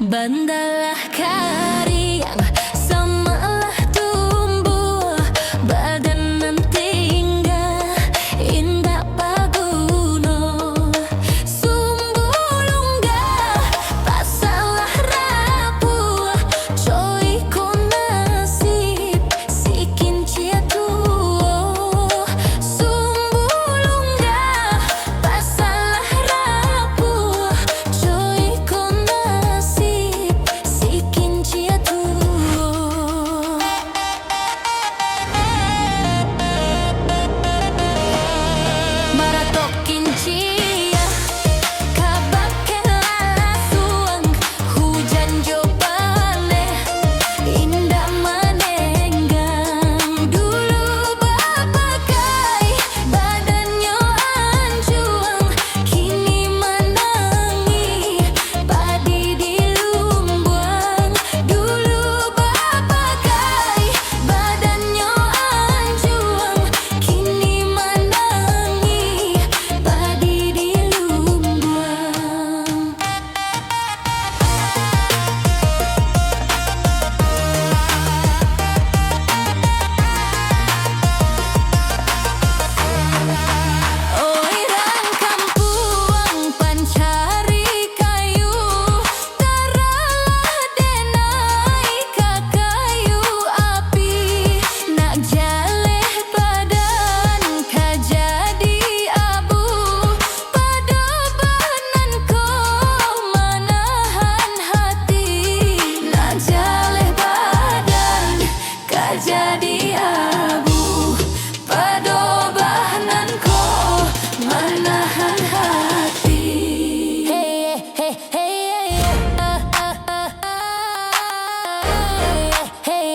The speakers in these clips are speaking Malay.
Bandalah kariang, samalah tumbuh badan nan tinggal, indah paguno. Sumbulungga pasalah rapuh, coy ko nasib sikin cia tuo. Sumbulungga pasalah rapuh, coy ko nasib sikin cia tuo. Maratokin cia kabake lasuang, hujan jo bale indah manenggang. Dulu bapakai badannya anjuang, kini menangi padi di lumbuang. Dulu bapakai badannya anjuang, kini menangi padi di lumbuang. Orang kampung pancari kayu, taralah denai ka kayu api. Nak jaleh badan ka jadi abu, pada banan ko manahan hati. Nak jaleh badan ka jadi abu, pada banan ko manahan hati. Hey, hey, hey, hey, hey,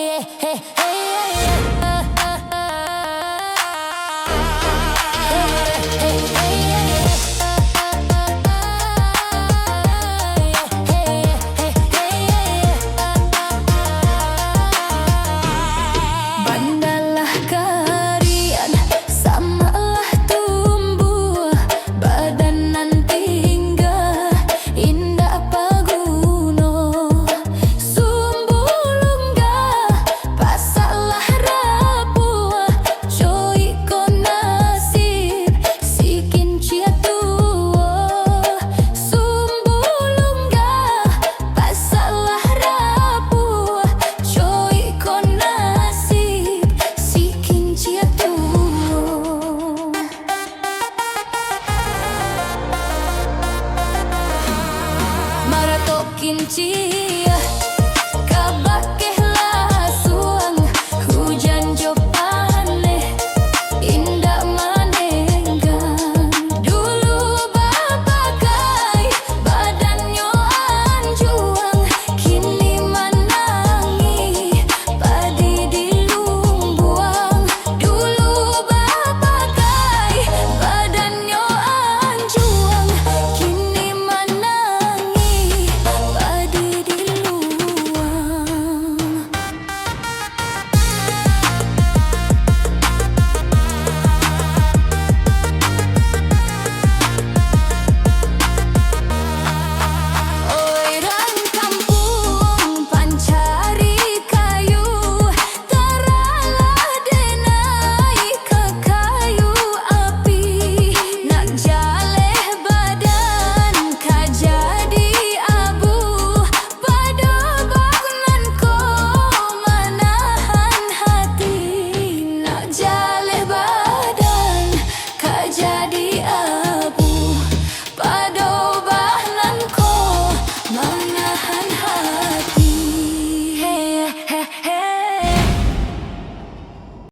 Bandalah karian, samalah tumbuh badan nan tinggal, indah paguno. Sumbulungga pasalah rapuh, coy ko nasib sikin cia tuo. Sumbulungga pasalah rapuh, coy ko nasib sikin cia tuo. Maratokin cia